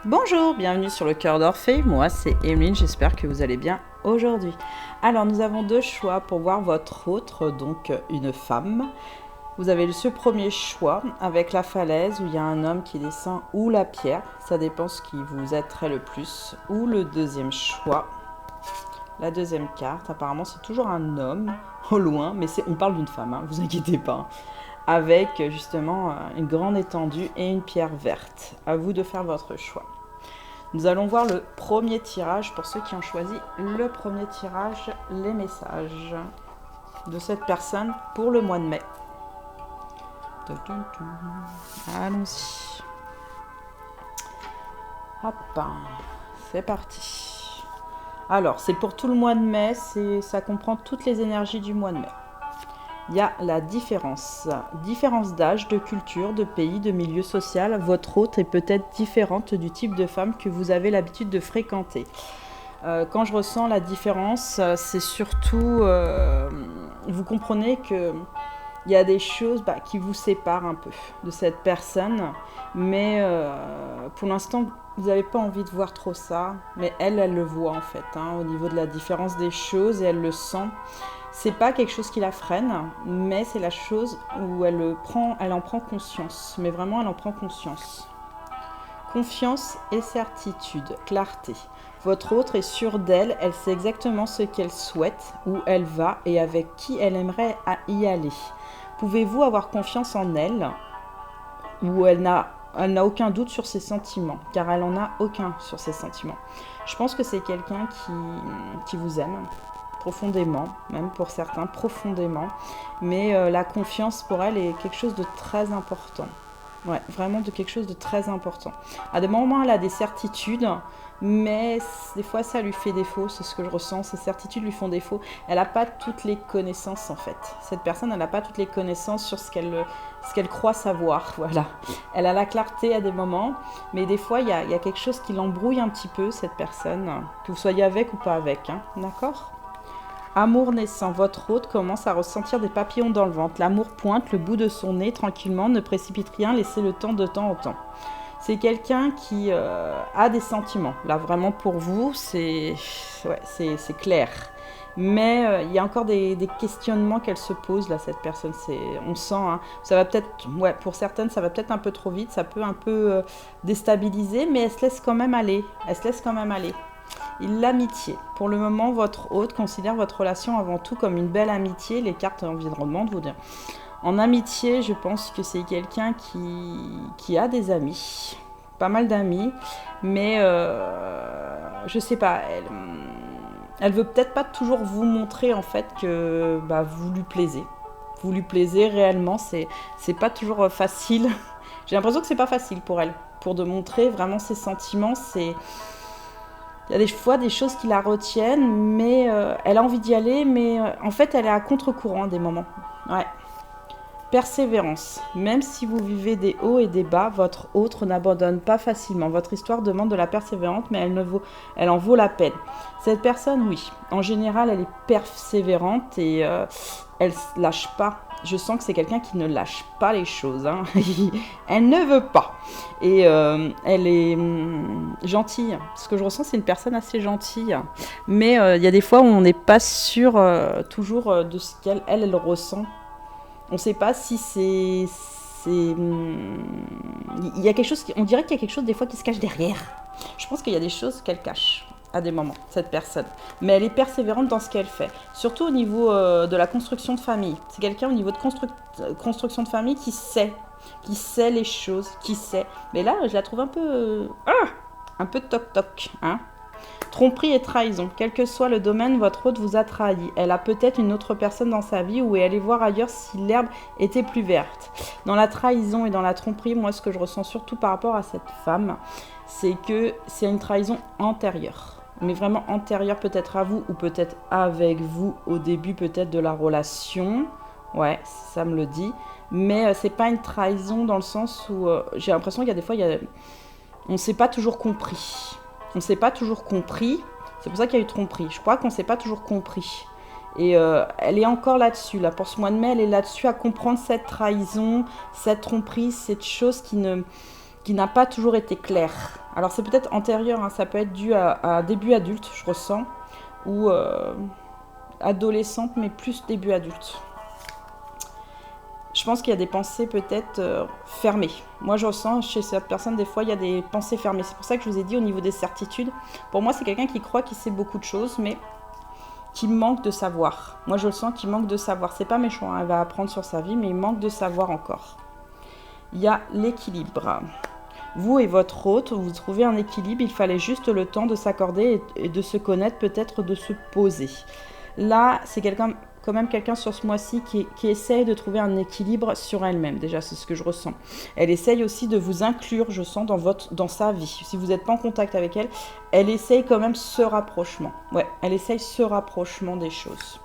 Bonjour, bienvenue sur le cœur d'Orphée, moi c'est Emeline, j'espère que vous allez bien aujourd'hui. Alors nous avons deux choix pour voir votre autre, donc une femme. Vous avez ce premier choix avec la falaise où il y a un homme qui descend ou la pierre, ça dépend ce qui vous aiderait le plus. Ou le deuxième choix, la deuxième carte, apparemment c'est toujours un homme au loin, mais on parle d'une femme, vous inquiétez pas. Avec justement une grande étendue et une pierre verte. À vous de faire votre choix. Nous allons voir le premier tirage pour ceux qui ont choisi le premier tirage, les messages de cette personne pour le mois de mai. Allons-y. Hop, c'est parti. Alors, c'est pour tout le mois de mai, ça comprend toutes les énergies du mois de mai. Il y a la différence d'âge, de culture, de pays, de milieu social. Votre hôte est peut-être différente du type de femme que vous avez l'habitude de fréquenter. Quand je ressens la différence, c'est surtout, vous comprenez que il y a des choses qui vous séparent un peu de cette personne, mais pour l'instant, vous n'avez pas envie de voir trop ça, mais elle le voit en fait, au niveau de la différence des choses, et elle le sent. C'est pas quelque chose qui la freine, mais c'est la chose où elle en prend conscience. Mais vraiment, elle en prend conscience. Confiance et certitude, clarté. Votre autre est sûre d'elle, elle sait exactement ce qu'elle souhaite, où elle va et avec qui elle aimerait y aller. Pouvez-vous avoir confiance en elle, où elle n'a aucun doute sur ses sentiments, car elle n'en a aucun sur ses sentiments. Je pense que c'est quelqu'un qui vous aime. Profondément, même pour certains, profondément. Mais la confiance pour elle est quelque chose de très important. Ouais, vraiment de quelque chose de très important. À des moments, elle a des certitudes, mais des fois, ça lui fait défaut. C'est ce que je ressens. Ces certitudes lui font défaut. Elle n'a pas toutes les connaissances, en fait. Cette personne, elle n'a pas toutes les connaissances sur ce qu'elle croit savoir. Voilà. Elle a la clarté à des moments, mais des fois, il y a quelque chose qui l'embrouille un petit peu, cette personne, que vous soyez avec ou pas avec. D'accord ? Amour naissant, votre hôte commence à ressentir des papillons dans le ventre. L'amour pointe le bout de son nez tranquillement, ne précipite rien, laissez le temps de temps en temps. C'est quelqu'un qui a des sentiments. Là, vraiment pour vous, c'est clair. Mais il y a encore des questionnements qu'elle se pose, là, cette personne. On sent, ça va peut-être, pour certaines, ça va peut-être un peu trop vite, ça peut un peu déstabiliser, mais elle se laisse quand même aller. L'amitié. Pour le moment, votre hôte considère votre relation avant tout comme une belle amitié. Les cartes environnement de vous dire. En amitié, je pense que c'est quelqu'un qui a des amis, pas mal d'amis, mais je sais pas, elle veut peut-être pas toujours vous montrer en fait que vous lui plaisez. Vous lui plaisez réellement, c'est pas toujours facile. J'ai l'impression que c'est pas facile pour elle, pour de montrer vraiment ses sentiments, il y a des fois des choses qui la retiennent, mais elle a envie d'y aller, mais en fait, elle est à contre-courant à des moments. Ouais. Persévérance. Même si vous vivez des hauts et des bas, votre autre n'abandonne pas facilement. Votre histoire demande de la persévérance, mais elle en vaut la peine. Cette personne, oui. En général, elle est persévérante et elle ne lâche pas. Je sens que c'est quelqu'un qui ne lâche pas les choses. Elle ne veut pas. Et elle est gentille. Ce que je ressens, c'est une personne assez gentille. Mais il y a des fois où on n'est pas sûr toujours de ce qu'elle ressent. On ne sait pas si il y a quelque chose, on dirait qu'il y a quelque chose des fois qui se cache derrière. Je pense qu'il y a des choses qu'elle cache à des moments, cette personne. Mais elle est persévérante dans ce qu'elle fait. Surtout au niveau de la construction de famille. C'est quelqu'un au niveau de construction de famille qui sait les choses, qui sait. Mais là, je la trouve un peu toc-toc, Tromperie et trahison. Quel que soit le domaine, votre hôte vous a trahi. Elle a peut-être une autre personne dans sa vie ou est allée voir ailleurs si l'herbe était plus verte. Dans la trahison et dans la tromperie, moi, ce que je ressens surtout par rapport à cette femme, c'est que c'est une trahison antérieure. Mais vraiment antérieure peut-être à vous ou peut-être avec vous au début peut-être de la relation. Ouais, ça me le dit. Mais c'est pas une trahison dans le sens où j'ai l'impression qu'il y a des fois, on ne s'est pas toujours compris. On ne s'est pas toujours compris, c'est pour ça qu'il y a eu tromperie. Je crois qu'on ne s'est pas toujours compris. Et elle est encore là-dessus, là, pour ce mois de mai, elle est là-dessus à comprendre cette trahison, cette tromperie, cette chose qui n'a pas toujours été claire. Alors c'est peut-être antérieur, hein, ça peut être dû à début adulte, je ressens, ou adolescente, mais plus début adulte. Je pense qu'il y a des pensées peut-être fermées. Moi, je ressens chez cette personne, des fois, il y a des pensées fermées. C'est pour ça que je vous ai dit au niveau des certitudes. Pour moi, c'est quelqu'un qui croit qu'il sait beaucoup de choses, mais qui manque de savoir. Moi, je le sens qu'il manque de savoir. C'est pas méchant, hein, elle va apprendre sur sa vie, mais il manque de savoir encore. Il y a l'équilibre. Vous et votre hôte, vous trouvez un équilibre. Il fallait juste le temps de s'accorder et de se connaître, peut-être de se poser. Là, c'est quand même quelqu'un sur ce mois-ci qui essaye de trouver un équilibre sur elle-même. Déjà, c'est ce que je ressens. Elle essaye aussi de vous inclure, je sens, dans sa vie. Si vous n'êtes pas en contact avec elle, elle essaye quand même ce rapprochement. Ouais, elle essaye ce rapprochement des choses.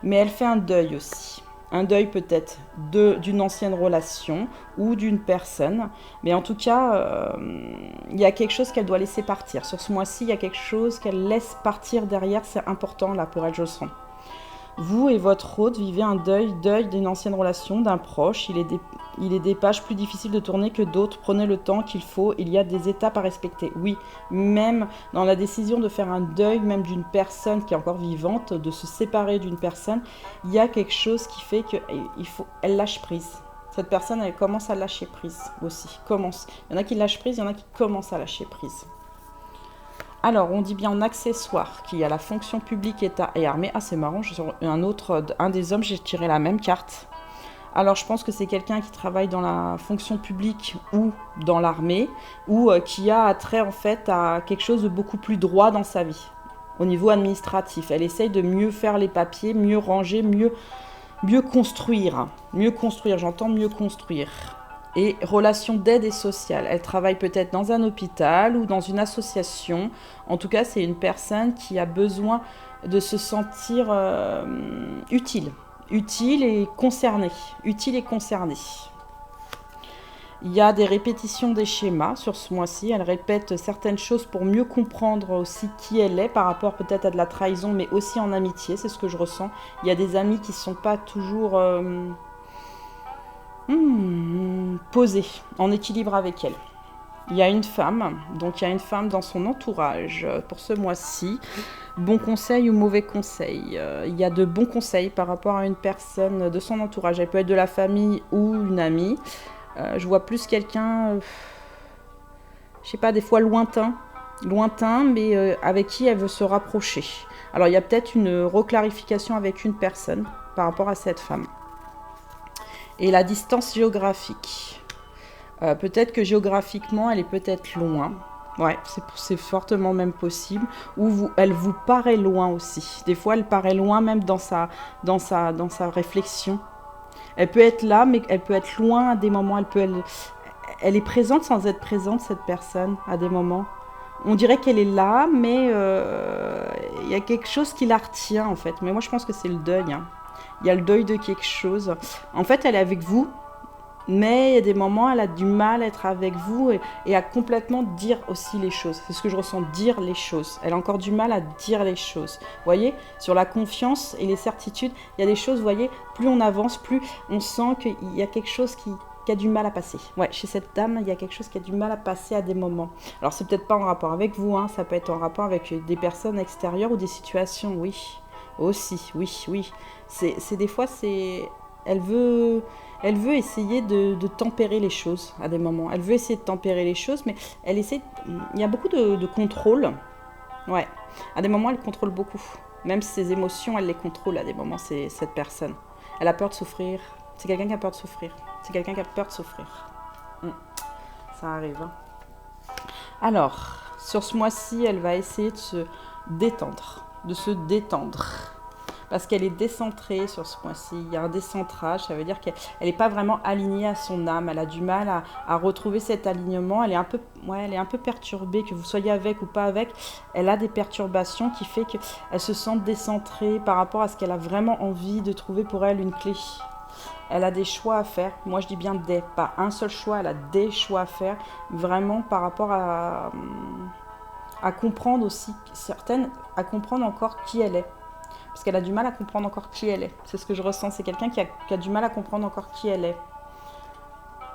Mais elle fait un deuil aussi. Un deuil peut-être d'une ancienne relation ou d'une personne. Mais en tout cas, il y a quelque chose qu'elle doit laisser partir. Sur ce mois-ci, il y a quelque chose qu'elle laisse partir derrière. C'est important là pour elle, je le sens. Vous et votre hôte vivez un deuil d'une ancienne relation, d'un proche. Il est des pages plus difficiles de tourner que d'autres. Prenez le temps qu'il faut. Il y a des étapes à respecter. Oui, même dans la décision de faire un deuil, même d'une personne qui est encore vivante, de se séparer d'une personne, il y a quelque chose qui fait qu'elle lâche prise. Cette personne, elle commence à lâcher prise aussi. Commence. Il y en a qui lâchent prise, il y en a qui commencent à lâcher prise. Alors, on dit bien en accessoire qu'il y a la fonction publique, État et armée. Ah, c'est marrant, sur un des hommes, j'ai tiré la même carte. Alors, je pense que c'est quelqu'un qui travaille dans la fonction publique ou dans l'armée, ou qui a attrait en fait à quelque chose de beaucoup plus droit dans sa vie, au niveau administratif. Elle essaye de mieux faire les papiers, mieux ranger, mieux construire. Mieux construire, j'entends mieux construire. Et relations d'aide et sociale. Elle travaille peut-être dans un hôpital ou dans une association. En tout cas, c'est une personne qui a besoin de se sentir utile. Utile et concernée. Utile et concernée. Il y a des répétitions des schémas sur ce mois-ci. Elle répète certaines choses pour mieux comprendre aussi qui elle est par rapport peut-être à de la trahison, mais aussi en amitié. C'est ce que je ressens. Il y a des amis qui ne sont pas toujours... posée, en équilibre avec elle. Il y a une femme, donc il y a une femme dans son entourage pour ce mois-ci. Bon conseil ou mauvais conseil, il y a de bons conseils par rapport à une personne de son entourage. Elle peut être de la famille ou une amie. Je vois plus quelqu'un, je sais pas, des fois lointain, mais avec qui elle veut se rapprocher. Alors il y a peut-être une reclarification avec une personne par rapport à cette femme. Et la distance géographique. Peut-être que géographiquement, elle est peut-être loin. Ouais, c'est fortement même possible. Ou elle vous paraît loin aussi. Des fois, elle paraît loin même dans sa réflexion. Elle peut être là, mais elle peut être loin à des moments. Elle est présente sans être présente, cette personne, à des moments. On dirait qu'elle est là, mais y a quelque chose qui la retient, en fait. Mais moi, je pense que c'est le deuil, hein. Il y a le deuil de quelque chose. En fait, elle est avec vous, mais il y a des moments, elle a du mal à être avec vous et à complètement dire aussi les choses. C'est ce que je ressens, dire les choses. Elle a encore du mal à dire les choses. Vous voyez, sur la confiance et les certitudes, il y a des choses, vous voyez, plus on avance, plus on sent qu'il y a quelque chose qui a du mal à passer. Ouais, chez cette dame, il y a quelque chose qui a du mal à passer à des moments. Alors, c'est peut-être pas en rapport avec vous, hein, ça peut être en rapport avec des personnes extérieures ou des situations, oui. Aussi, oui. C'est des fois, elle veut essayer de tempérer les choses à des moments. Elle veut essayer de tempérer les choses, mais il y a beaucoup de contrôle. Ouais, à des moments, elle contrôle beaucoup. Même ses émotions, elle les contrôle à des moments, cette personne. Elle a peur de souffrir. C'est quelqu'un qui a peur de souffrir. Ça arrive, hein. Alors, sur ce mois-ci, elle va essayer de se détendre. Parce qu'elle est décentrée sur ce mois-ci. Il y a un décentrage, ça veut dire qu'elle n'est pas vraiment alignée à son âme. Elle a du mal à retrouver cet alignement. Elle est un peu perturbée, que vous soyez avec ou pas avec. Elle a des perturbations qui fait qu'elle se sent décentrée par rapport à ce qu'elle a vraiment envie de trouver pour elle une clé. Elle a des choix à faire. Moi, je dis bien pas un seul choix. Elle a des choix à faire, vraiment par rapport à comprendre aussi à comprendre encore qui elle est. Parce qu'elle a du mal à comprendre encore qui elle est. C'est ce que je ressens. C'est quelqu'un qui a du mal à comprendre encore qui elle est.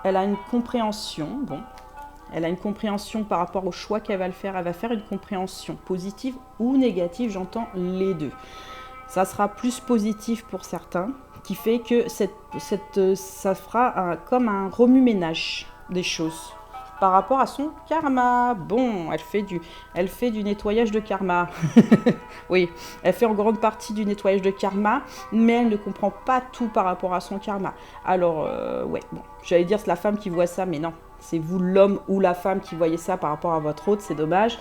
Elle a une compréhension. Bon. Elle a une compréhension par rapport au choix qu'elle va le faire. Elle va faire une compréhension positive ou négative, j'entends les deux. Ça sera plus positif pour certains, qui fait que ça fera comme un remue-ménage des choses par rapport à son karma. Bon, elle fait du nettoyage de karma. Oui, elle fait en grande partie du nettoyage de karma, mais elle ne comprend pas tout par rapport à son karma. Alors, ouais, bon, j'allais dire c'est la femme qui voit ça, mais non, c'est vous l'homme ou la femme qui voyez ça par rapport à votre autre, c'est dommage.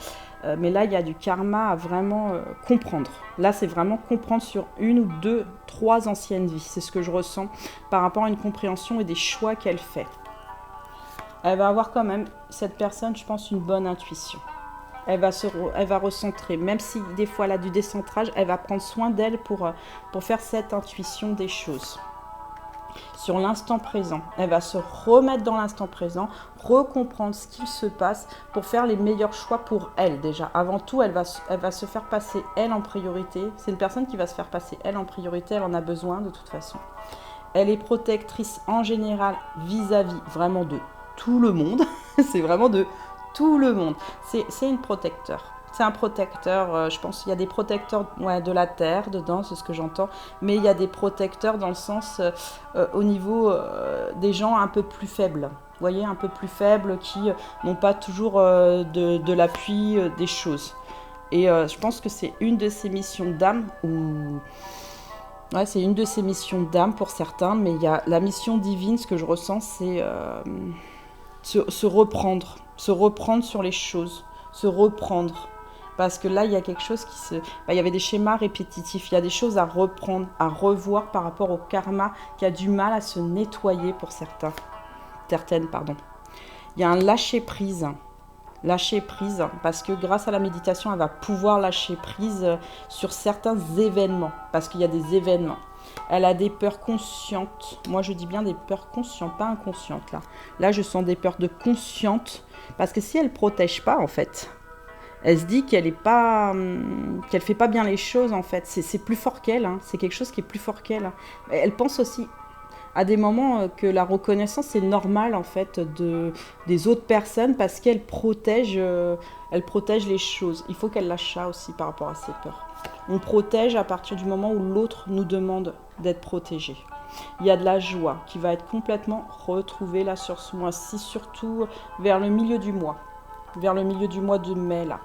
Mais là, il y a du karma à vraiment comprendre. Là, c'est vraiment comprendre sur 1 ou 2, 3 anciennes vies. C'est ce que je ressens par rapport à une compréhension et des choix qu'elle fait. Elle va avoir quand même, cette personne, je pense, une bonne intuition. Elle va recentrer, même si des fois elle a du décentrage, elle va prendre soin d'elle pour faire cette intuition des choses. Sur l'instant présent, elle va se remettre dans l'instant présent, recomprendre ce qu'il se passe pour faire les meilleurs choix pour elle déjà. Avant tout, elle va se faire passer elle en priorité. C'est une personne qui va se faire passer elle en priorité, elle en a besoin de toute façon. Elle est protectrice en général vis-à-vis vraiment de tout le monde. C'est vraiment de tout le monde. C'est une protecteur. C'est un protecteur, je pense qu'il y a des protecteurs de la terre dedans, c'est ce que j'entends, mais il y a des protecteurs dans le sens au niveau des gens un peu plus faibles. Vous voyez, un peu plus faibles qui n'ont pas toujours de l'appui des choses. Et je pense que c'est une de ces missions d'âme Ouais, c'est une de ces missions d'âme pour certains, mais il y a la mission divine, ce que je ressens, c'est se reprendre sur les choses, se reprendre. Parce que là, il y a quelque chose il y avait des schémas répétitifs, il y a des choses à reprendre, à revoir par rapport au karma qui a du mal à se nettoyer pour certaines. Il y a un lâcher-prise, parce que grâce à la méditation, elle va pouvoir lâcher prise sur certains événements, parce qu'il y a des événements. Elle a des peurs conscientes. Moi, je dis bien des peurs conscientes, pas inconscientes. Là, je sens des peurs de conscientes, parce que si elle ne protège pas, en fait, elle se dit qu'elle fait pas bien les choses, en fait. C'est plus fort qu'elle, hein. C'est quelque chose qui est plus fort qu'elle. Elle pense aussi à des moments que la reconnaissance est normale, en fait, des autres personnes, parce qu'elle protège les choses. Il faut qu'elle lâche ça aussi par rapport à ses peurs. On protège à partir du moment où l'autre nous demande d'être protégé. Il y a de la joie qui va être complètement retrouvée là sur ce mois-ci, surtout vers le milieu du mois. Vers le milieu du mois de mai, là.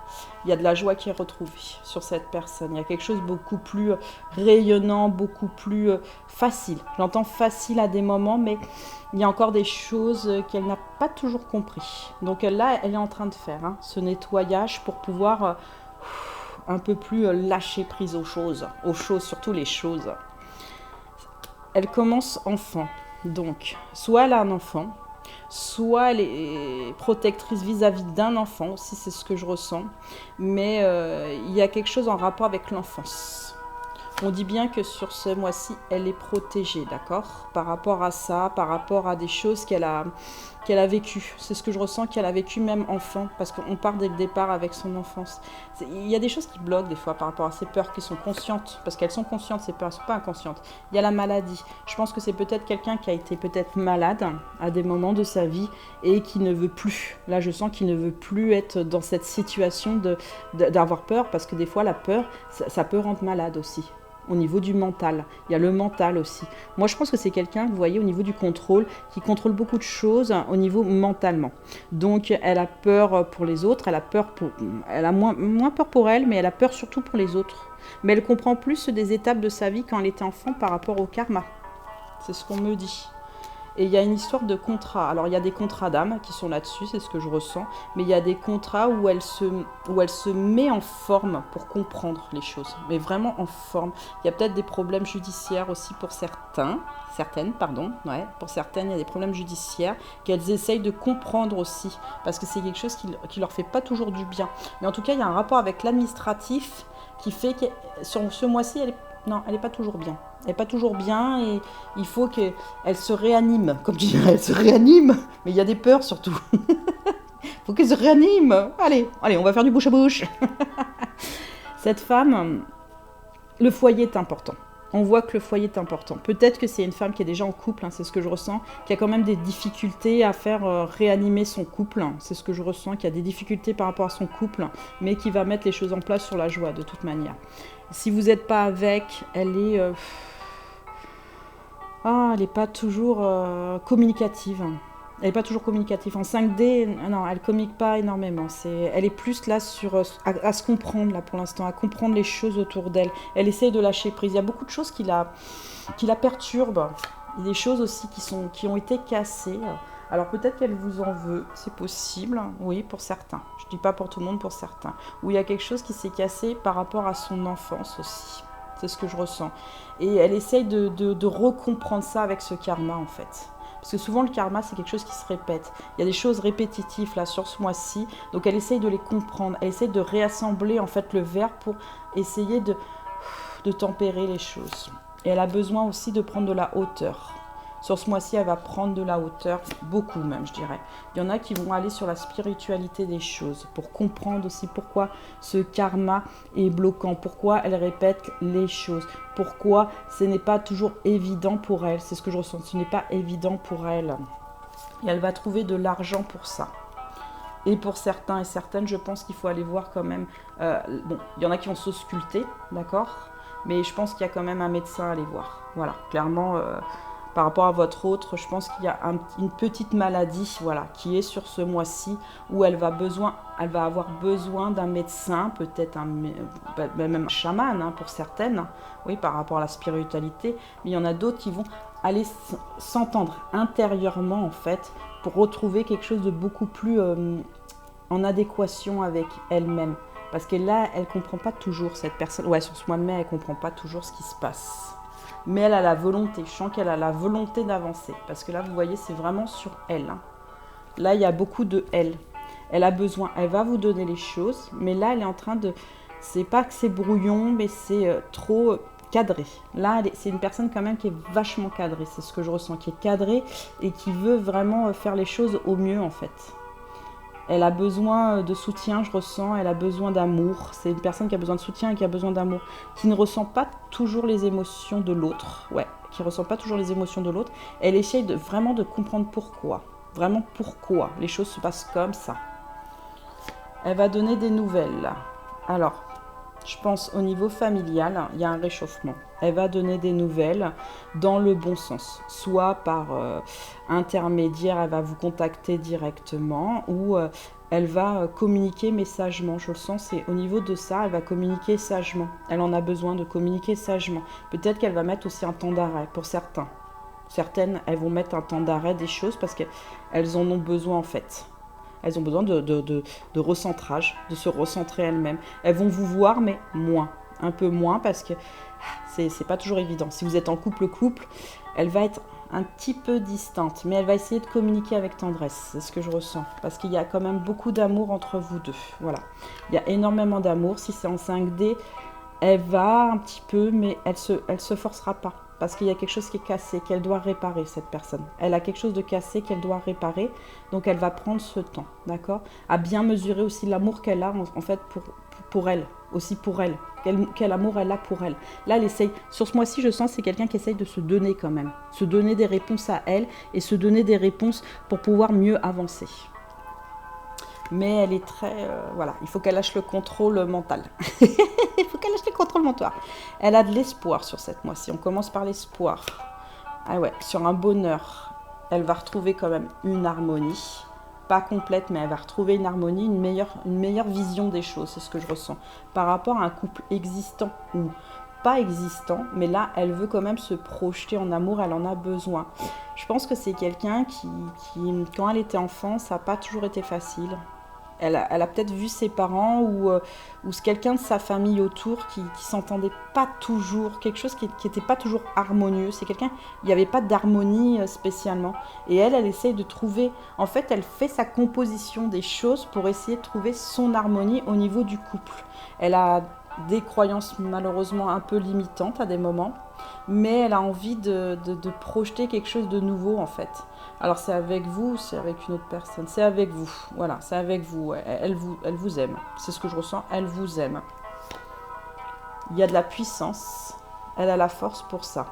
Il y a de la joie qui est retrouvée sur cette personne. Il y a quelque chose de beaucoup plus rayonnant, beaucoup plus facile. J'entends facile à des moments, mais il y a encore des choses qu'elle n'a pas toujours compris. Donc là, elle est en train de faire ce nettoyage pour pouvoir un peu plus lâcher prise aux choses, surtout les choses. Elle commence enfant. Donc, soit elle a un enfant, soit elle est protectrice vis-à-vis d'un enfant, aussi c'est ce que je ressens, mais il y a quelque chose en rapport avec l'enfance. On dit bien que sur ce mois-ci, elle est protégée, d'accord ? Par rapport à ça, par rapport à des choses qu'elle a vécues. C'est ce que je ressens qu'elle a vécu même enfant, parce qu'on part dès le départ avec son enfance. Il y a des choses qui bloquent des fois par rapport à ces peurs qui sont conscientes, parce qu'elles sont conscientes, ces peurs, elles ne sont pas inconscientes. Il y a la maladie. Je pense que c'est peut-être quelqu'un qui a été peut-être malade à des moments de sa vie et qui ne veut plus. Là, je sens qu'il ne veut plus être dans cette situation d'avoir peur, parce que des fois, la peur, ça peut rendre malade aussi. Au niveau du mental, il y a le mental aussi. Moi, je pense que c'est quelqu'un, vous voyez, au niveau du contrôle, qui contrôle beaucoup de choses au niveau mentalement. Donc, elle a peur pour les autres, elle a moins peur pour elle, mais elle a peur surtout pour les autres. Mais elle comprend plus des étapes de sa vie quand elle était enfant par rapport au karma. C'est ce qu'on me dit. Et il y a une histoire de contrat. Alors, il y a des contrats d'âme qui sont là-dessus, c'est ce que je ressens. Mais il y a des contrats où elle se met en forme pour comprendre les choses. Mais vraiment en forme. Il y a peut-être des problèmes judiciaires aussi pour certaines. Pour certaines, il y a des problèmes judiciaires qu'elles essayent de comprendre aussi. Parce que c'est quelque chose qui leur fait pas toujours du bien. Mais en tout cas, il y a un rapport avec l'administratif qui fait que sur ce mois-ci, elle n'est pas toujours bien. Elle n'est pas toujours bien et il faut qu'elle se réanime. Comme tu dirais, elle se réanime. Mais il y a des peurs surtout. Il faut qu'elle se réanime. Allez, on va faire du bouche à bouche. Cette femme, le foyer est important. On voit que le foyer est important. Peut-être que c'est une femme qui est déjà en couple, hein, c'est ce que je ressens, qui a quand même des difficultés à faire réanimer son couple. Hein, c'est ce que je ressens, qui a des difficultés par rapport à son couple, mais qui va mettre les choses en place sur la joie de toute manière. Si vous n'êtes pas avec, elle est... elle n'est pas toujours communicative. Elle n'est pas toujours communicative. En 5D, non, elle ne communique pas énormément. Elle est plus là à se comprendre là, pour l'instant, à comprendre les choses autour d'elle. Elle essaye de lâcher prise. Il y a beaucoup de choses qui la perturbent. Il y a des choses aussi qui ont été cassées. Alors peut-être qu'elle vous en veut, c'est possible, oui, pour certains. Je ne dis pas pour tout le monde, pour certains. Ou il y a quelque chose qui s'est cassé par rapport à son enfance aussi. C'est ce que je ressens. Et elle essaye de recomprendre ça avec ce karma, en fait. Parce que souvent, le karma, c'est quelque chose qui se répète. Il y a des choses répétitives, là, sur ce mois-ci. Donc, elle essaye de les comprendre. Elle essaye de réassembler, en fait, le verre pour essayer de tempérer les choses. Et elle a besoin aussi de prendre de la hauteur. Sur ce mois-ci, elle va prendre de la hauteur, beaucoup même, je dirais. Il y en a qui vont aller sur la spiritualité des choses, pour comprendre aussi pourquoi ce karma est bloquant, pourquoi elle répète les choses, pourquoi ce n'est pas toujours évident pour elle. C'est ce que je ressens, ce n'est pas évident pour elle. Et elle va trouver de l'argent pour ça. Et pour certains et certaines, je pense qu'il faut aller voir quand même... bon, il y en a qui vont s'ausculter, d'accord? Mais je pense qu'il y a quand même un médecin à aller voir. Voilà, clairement... par rapport à votre autre, je pense qu'il y a une petite maladie, voilà, qui est sur ce mois-ci où elle va avoir besoin d'un médecin, peut-être même un chaman hein, pour certaines, oui, par rapport à la spiritualité. Mais il y en a d'autres qui vont aller s'entendre intérieurement en fait pour retrouver quelque chose de beaucoup plus en adéquation avec elle-même. Parce que là, elle ne comprend pas toujours cette personne. Ouais, sur ce mois de mai, elle ne comprend pas toujours ce qui se passe. Mais elle a la volonté, je sens qu'elle a la volonté d'avancer. Parce que là, vous voyez, c'est vraiment sur elle. Hein. Là, il y a beaucoup de elle. Elle a besoin, elle va vous donner les choses. Mais là, elle est en train de... C'est pas que c'est brouillon, mais c'est trop cadré. Là, c'est une personne quand même qui est vachement cadrée. C'est ce que je ressens, qui est cadrée et qui veut vraiment faire les choses au mieux, en fait. Elle a besoin de soutien, je ressens, elle a besoin d'amour. C'est une personne qui a besoin de soutien et qui a besoin d'amour, qui ne ressent pas toujours les émotions de l'autre. Ouais, qui ne ressent pas toujours les émotions de l'autre. Elle essaye vraiment de comprendre pourquoi. Vraiment pourquoi les choses se passent comme ça. Elle va donner des nouvelles. Alors, je pense au niveau familial, il y a un réchauffement. Elle va donner des nouvelles dans le bon sens. Soit par intermédiaire, elle va vous contacter directement ou elle va communiquer messagement. Je le sens, c'est au niveau de ça, elle va communiquer sagement. Elle en a besoin de communiquer sagement. Peut-être qu'elle va mettre aussi un temps d'arrêt pour certains. Certaines, elles vont mettre un temps d'arrêt des choses parce qu'elles en ont besoin en fait. Elles ont besoin de recentrage, de se recentrer elles-mêmes. Elles vont vous voir, mais moins. Un peu moins, parce que c'est pas toujours évident. Si vous êtes en couple, elle va être un petit peu distante, mais elle va essayer de communiquer avec tendresse. C'est ce que je ressens. Parce qu'il y a quand même beaucoup d'amour entre vous deux. Voilà. Il y a énormément d'amour. Si c'est en 5D, elle va un petit peu, mais elle se forcera pas. Parce qu'il y a quelque chose qui est cassé, qu'elle doit réparer, cette personne. Elle a quelque chose de cassé qu'elle doit réparer, donc elle va prendre ce temps, d'accord? À bien mesurer aussi l'amour qu'elle a, en fait, pour elle, aussi pour elle. Quel amour elle a pour elle. Là, elle essaye, sur ce mois-ci, je sens, c'est quelqu'un qui essaye de se donner quand même. Se donner des réponses à elle, et se donner des réponses pour pouvoir mieux avancer. Mais elle est très... voilà, il faut qu'elle lâche le contrôle mental. Il faut qu'elle lâche le contrôle mental. Elle a de l'espoir sur cette mois-ci. On commence par l'espoir. Ah ouais, sur un bonheur. Elle va retrouver quand même une harmonie. Pas complète, mais elle va retrouver une harmonie, une meilleure vision des choses. C'est ce que je ressens. Par rapport à un couple existant ou pas existant. Mais là, elle veut quand même se projeter en amour. Elle en a besoin. Je pense que c'est quelqu'un qui quand elle était enfant, ça n'a pas toujours été facile. Elle a peut-être vu ses parents ou quelqu'un de sa famille autour qui s'entendait pas toujours, quelque chose qui n'était pas toujours harmonieux. C'est quelqu'un, il n'y avait pas d'harmonie spécialement. Et elle essaye de trouver, en fait, elle fait sa composition des choses pour essayer de trouver son harmonie au niveau du couple. Elle a des croyances malheureusement un peu limitantes à des moments, mais elle a envie de projeter quelque chose de nouveau en fait. Alors c'est avec vous, c'est avec une autre personne, c'est avec vous, voilà, c'est avec vous, elle vous aime, c'est ce que je ressens, elle vous aime. Il y a de la puissance, elle a la force pour ça,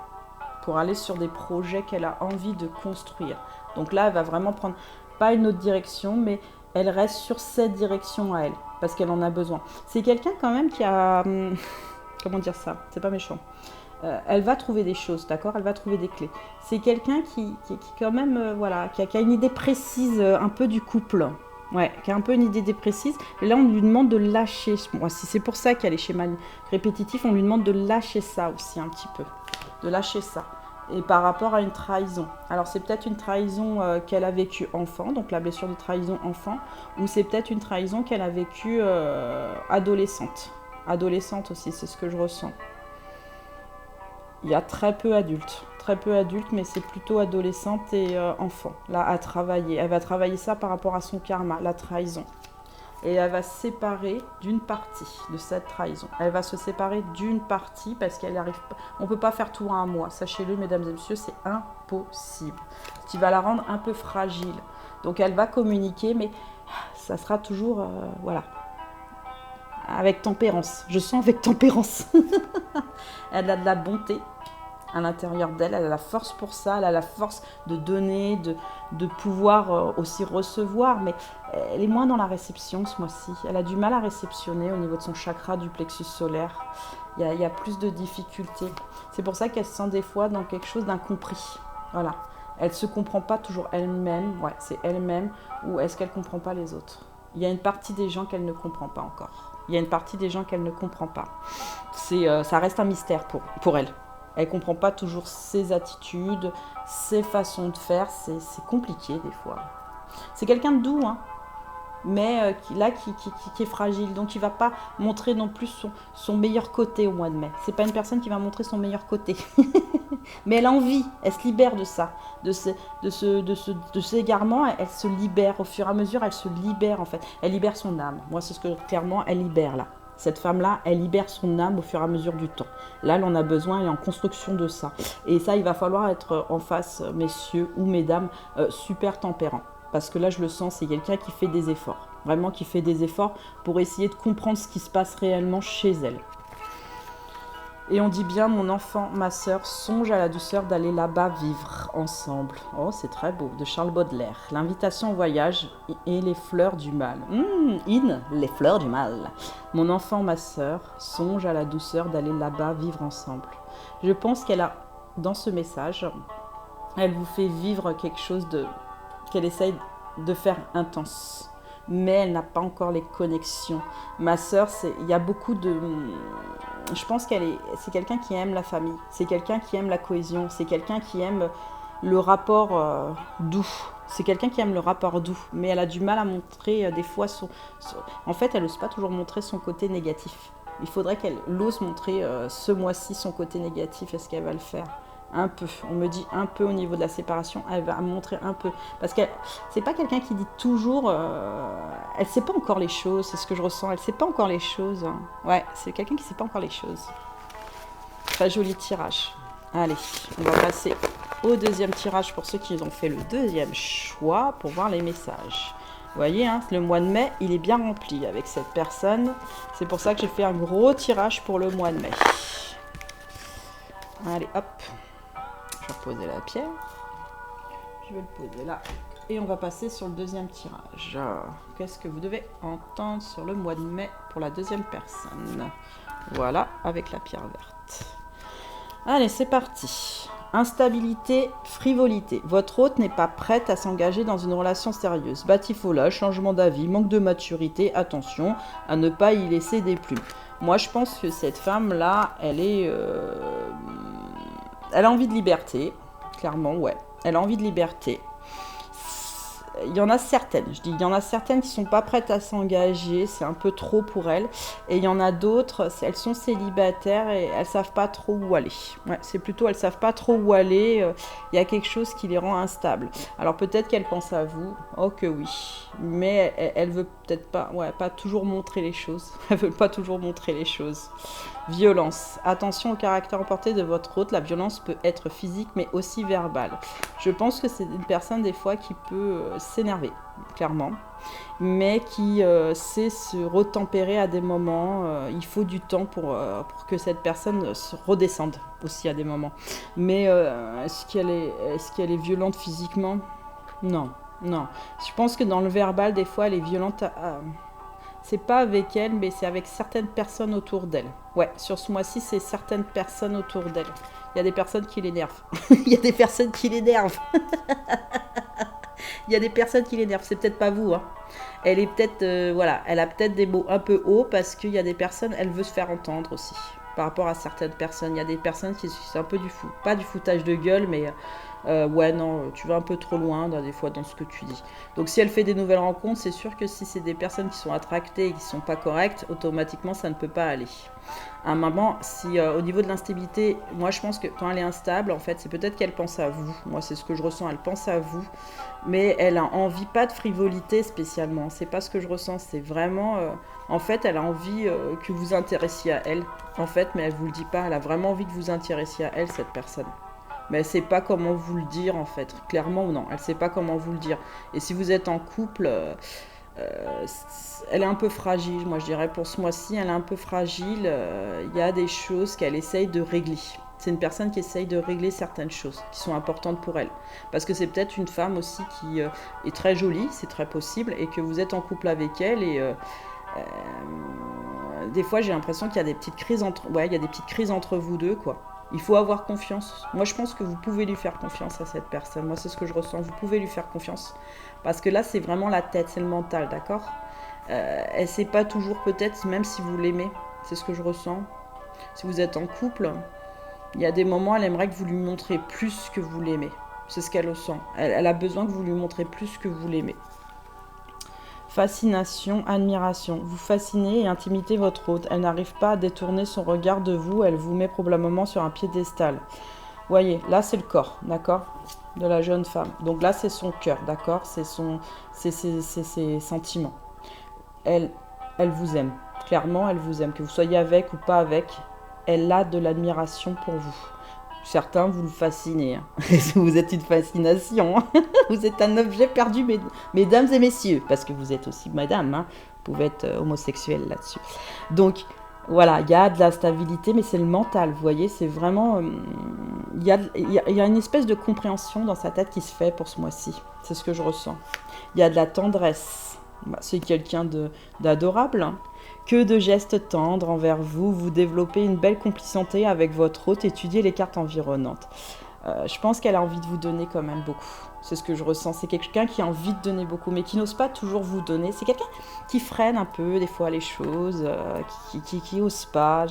pour aller sur des projets qu'elle a envie de construire. Donc là, elle va vraiment prendre, pas une autre direction, mais elle reste sur cette direction à elle, parce qu'elle en a besoin. C'est quelqu'un quand même qui a... comment dire ça? C'est pas méchant. Elle va trouver des choses, d'accord? Elle va trouver des clés. C'est quelqu'un qui quand même, voilà, qui a une idée précise un peu du couple. Ouais, qui a un peu une idée précise. Et là, on lui demande de lâcher. Moi, si c'est pour ça qu'il y a les schémas répétitifs, on lui demande de lâcher ça aussi un petit peu. De lâcher ça. Et par rapport à une trahison. Alors, c'est peut-être une trahison qu'elle a vécue enfant, donc la blessure de trahison enfant, ou c'est peut-être une trahison qu'elle a vécue adolescente. Adolescente aussi, c'est ce que je ressens. Il y a très peu adultes, mais c'est plutôt adolescente et enfant, là, à travailler. Elle va travailler ça par rapport à son karma, la trahison. Et elle va se séparer d'une partie de cette trahison. Elle va se séparer d'une partie parce qu'elle arrive pas. On ne peut pas faire tout en un mois. Sachez-le, mesdames et messieurs, c'est impossible. Ce qui va la rendre un peu fragile. Donc elle va communiquer, mais ça sera toujours, voilà, avec tempérance. Je sens avec tempérance. Elle a de la bonté à l'intérieur d'elle, elle a la force pour ça, elle a la force de donner, de pouvoir aussi recevoir, mais elle est moins dans la réception ce mois-ci. Elle a du mal à réceptionner au niveau de son chakra du plexus solaire. Il y a plus de difficultés. C'est pour ça qu'elle se sent des fois dans quelque chose d'incompris. Voilà. Elle ne se comprend pas toujours elle-même. Ouais, c'est elle-même, ou est-ce qu'elle ne comprend pas les autres? Il y a une partie des gens qu'elle ne comprend pas encore. Il y a une partie des gens qu'elle ne comprend pas. Ça reste un mystère pour elle. Elle ne comprend pas toujours ses attitudes, ses façons de faire. C'est compliqué des fois. C'est quelqu'un de doux, hein, mais qui est fragile. Donc il ne va pas montrer non plus son meilleur côté au mois de mai. Ce n'est pas une personne qui va montrer son meilleur côté. Mais elle a envie, elle se libère de ça. De ces égarements, elle se libère. Au fur et à mesure, elle se libère en fait. Elle libère son âme. Moi, c'est ce que clairement, elle libère là. Cette femme-là, elle libère son âme au fur et à mesure du temps. Là, elle en a besoin, elle est en construction de ça. Et ça, il va falloir être en face, messieurs ou mesdames, super tempérants. Parce que là, je le sens, c'est quelqu'un qui fait des efforts. Vraiment qui fait des efforts pour essayer de comprendre ce qui se passe réellement chez elle. Et on dit bien, mon enfant, ma sœur, songe à la douceur d'aller là-bas vivre ensemble. Oh, c'est très beau, de Charles Baudelaire. L'invitation au voyage et les fleurs du mal. Les fleurs du mal. Mon enfant, ma sœur, songe à la douceur d'aller là-bas vivre ensemble. Je pense qu'elle a, dans ce message, elle vous fait vivre quelque chose qu'elle essaye de faire intense. Mais elle n'a pas encore les connexions. Ma sœur, il y a beaucoup de... Je pense c'est quelqu'un qui aime la famille, c'est quelqu'un qui aime la cohésion, c'est quelqu'un qui aime le rapport doux. C'est quelqu'un qui aime le rapport doux, mais elle a du mal à montrer des fois En fait, elle n'ose pas toujours montrer son côté négatif. Il faudrait qu'elle ose montrer ce mois-ci son côté négatif. Est-ce qu'elle va le faire ? Un peu, on me dit un peu au niveau de la séparation, elle va montrer un peu. Parce que c'est pas quelqu'un qui dit toujours, elle sait pas encore les choses, c'est ce que je ressens, elle sait pas encore les choses. Hein. Ouais, c'est quelqu'un qui sait pas encore les choses. Très joli tirage. Allez, on va passer au deuxième tirage pour ceux qui ont fait le deuxième choix pour voir les messages. Vous voyez, hein, le mois de mai, il est bien rempli avec cette personne. C'est pour ça que j'ai fait un gros tirage pour le mois de mai. Allez, hop. Je vais reposer la pierre. Je vais le poser là. Et on va passer sur le deuxième tirage. Qu'est-ce que vous devez entendre sur le mois de mai pour la deuxième personne? Voilà, avec la pierre verte. Allez, c'est parti. Instabilité, frivolité. Votre hôte n'est pas prête à s'engager dans une relation sérieuse. Batifolage, changement d'avis, manque de maturité. Attention à ne pas y laisser des plumes. Moi, je pense que cette femme-là, elle a envie de liberté. Clairement, ouais. Elle a envie de liberté. Il y en a certaines, il y en a certaines qui ne sont pas prêtes à s'engager, c'est un peu trop pour elles. Et il y en a d'autres, elles sont célibataires et elles ne savent pas trop où aller. Ouais, c'est plutôt, elles ne savent pas trop où aller, il y a quelque chose qui les rend instables. Alors peut-être qu'elles pensent à vous, oh que oui, mais elle ne veut peut-être pas, pas toujours montrer les choses. Elle ne veut pas toujours montrer les choses. Violence. Attention au caractère emporté de votre hôte. La violence peut être physique mais aussi verbale. Je pense que c'est une personne des fois qui peut... s'énerver, clairement, mais qui sait se retempérer à des moments. Il faut du temps pour que cette personne se redescende aussi à des moments. Mais est-ce qu'elle est violente physiquement? Non, non. Je pense que dans le verbal, des fois, elle est violente. C'est pas avec elle, mais c'est avec certaines personnes autour d'elle. Ouais, sur ce mois-ci, c'est certaines personnes autour d'elle. Il y a des personnes qui l'énervent. Il y a des personnes qui l'énervent. Il y a des personnes qui l'énervent. C'est peut-être pas vous, hein. Elle est peut-être, voilà, elle a peut-être des mots un peu hauts parce qu'il y a des personnes, elle veut se faire entendre aussi. Par rapport à certaines personnes, il y a des personnes qui c'est un peu du fou, pas du foutage de gueule, mais ouais non, tu vas un peu trop loin des fois dans ce que tu dis. Donc si elle fait des nouvelles rencontres, c'est sûr que si c'est des personnes qui sont attractées et qui sont pas correctes, automatiquement ça ne peut pas aller. À un moment, si au niveau de l'instabilité, moi je pense que quand elle est instable, en fait, c'est peut-être qu'elle pense à vous. Moi c'est ce que je ressens, elle pense à vous, mais elle a envie pas de frivolité spécialement. C'est pas ce que je ressens, c'est vraiment, en fait, elle a envie que vous intéressiez à elle. En fait, mais elle vous le dit pas. Elle a vraiment envie que vous intéressiez à elle, cette personne. Mais elle sait pas comment vous le dire, en fait. Clairement ou non, elle sait pas comment vous le dire. Et si vous êtes en couple, elle est un peu fragile, moi je dirais pour ce mois-ci, elle est un peu fragile. Il y a des choses qu'elle essaye de régler. C'est une personne qui essaye de régler certaines choses qui sont importantes pour elle. Parce que c'est peut-être une femme aussi qui est très jolie, c'est très possible, et que vous êtes en couple avec elle et des fois j'ai l'impression qu'il y a des petites crises il y a des petites crises entre vous deux, quoi. Il faut avoir confiance. Moi je pense que vous pouvez lui faire confiance à cette personne. Moi c'est ce que je ressens, vous pouvez lui faire confiance. Parce que là c'est vraiment la tête, c'est le mental, d'accord. Elle sait pas toujours peut-être, même si vous l'aimez. C'est ce que je ressens. Si vous êtes en couple, il y a des moments, elle aimerait que vous lui montrez plus que vous l'aimez. C'est ce qu'elle ressent. Elle a besoin que vous lui montrez plus que vous l'aimez. Fascination, admiration. Vous fascinez et intimitez votre hôte. Elle n'arrive pas à détourner son regard de vous. Elle vous met probablement sur un piédestal. Voyez, là c'est le corps, d'accord, de la jeune femme. Donc là c'est son cœur, d'accord, c'est ses sentiments. Elle vous aime. Clairement, elle vous aime. Que vous soyez avec ou pas avec, elle a de l'admiration pour vous. Certains, vous le fascinez. Hein. Vous êtes une fascination. Hein. Vous êtes un objet perdu, mesdames et messieurs. Parce que vous êtes aussi madame. Hein. Vous pouvez être homosexuel là-dessus. Donc, voilà, il y a de la stabilité, mais c'est le mental. Vous voyez, c'est vraiment... Il y a une espèce de compréhension dans sa tête qui se fait pour ce mois-ci. C'est ce que je ressens. Il y a de la tendresse. C'est quelqu'un d'adorable. Hein. Que de gestes tendres envers vous, vous développez une belle complicité avec votre hôte, étudiez les cartes environnantes. Je pense qu'elle a envie de vous donner quand même beaucoup. C'est ce que je ressens. C'est quelqu'un qui a envie de donner beaucoup, mais qui n'ose pas toujours vous donner. C'est quelqu'un qui freine un peu des fois les choses, qui n'ose pas.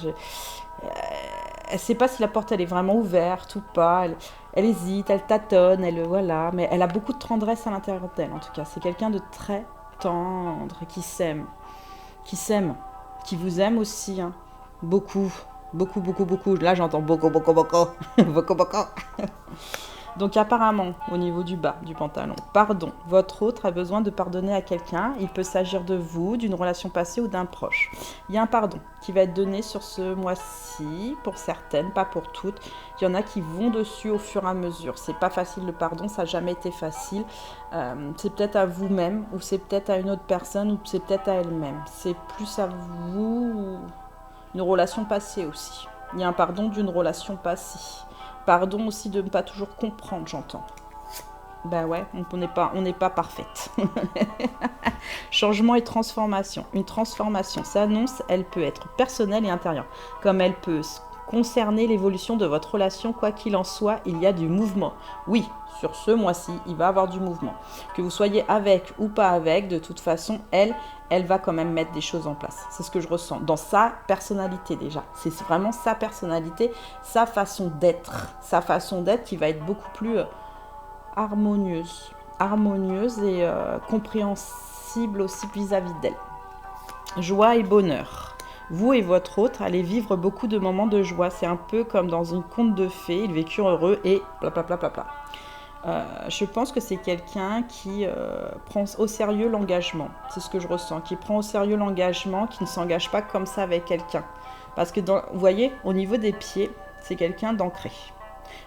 Elle ne sait pas si la porte elle est vraiment ouverte ou pas. Elle hésite, elle tâtonne, voilà. Mais elle a beaucoup de tendresse à l'intérieur d'elle, en tout cas. C'est quelqu'un de très tendre, qui s'aime. Qui vous aime aussi, hein. Beaucoup. Là, j'entends beaucoup. Donc, apparemment, au niveau du bas du pantalon, pardon. Votre autre a besoin de pardonner à quelqu'un. Il peut s'agir de vous, d'une relation passée ou d'un proche. Il y a un pardon qui va être donné sur ce mois-ci, pour certaines, pas pour toutes. Il y en a qui vont dessus au fur et à mesure. C'est pas facile le pardon, ça n'a jamais été facile. C'est peut-être à vous-même, ou c'est peut-être à une autre personne, ou c'est peut-être à elle-même. C'est plus à vous, une relation passée aussi. Il y a un pardon d'une relation passée. Pardon aussi de ne pas toujours comprendre, j'entends. Ben ouais, on n'est pas parfaite. Changement et transformation. Une transformation s'annonce, elle peut être personnelle et intérieure. Comme elle peut concerner l'évolution de votre relation, quoi qu'il en soit, il y a du mouvement. Oui, sur ce mois-ci, il va y avoir du mouvement. Que vous soyez avec ou pas avec, de toute façon, elle va quand même mettre des choses en place. C'est ce que je ressens dans sa personnalité déjà. C'est vraiment sa personnalité, sa façon d'être qui va être beaucoup plus harmonieuse et compréhensible aussi vis-à-vis d'elle. Joie et bonheur. Vous et votre autre allez vivre beaucoup de moments de joie. C'est un peu comme dans une conte de fées. Ils vécurent heureux et blablabla. Je pense que c'est quelqu'un qui prend au sérieux l'engagement. C'est ce que je ressens. Qui prend au sérieux l'engagement, qui ne s'engage pas comme ça avec quelqu'un. Parce que, vous voyez, au niveau des pieds, c'est quelqu'un d'ancré.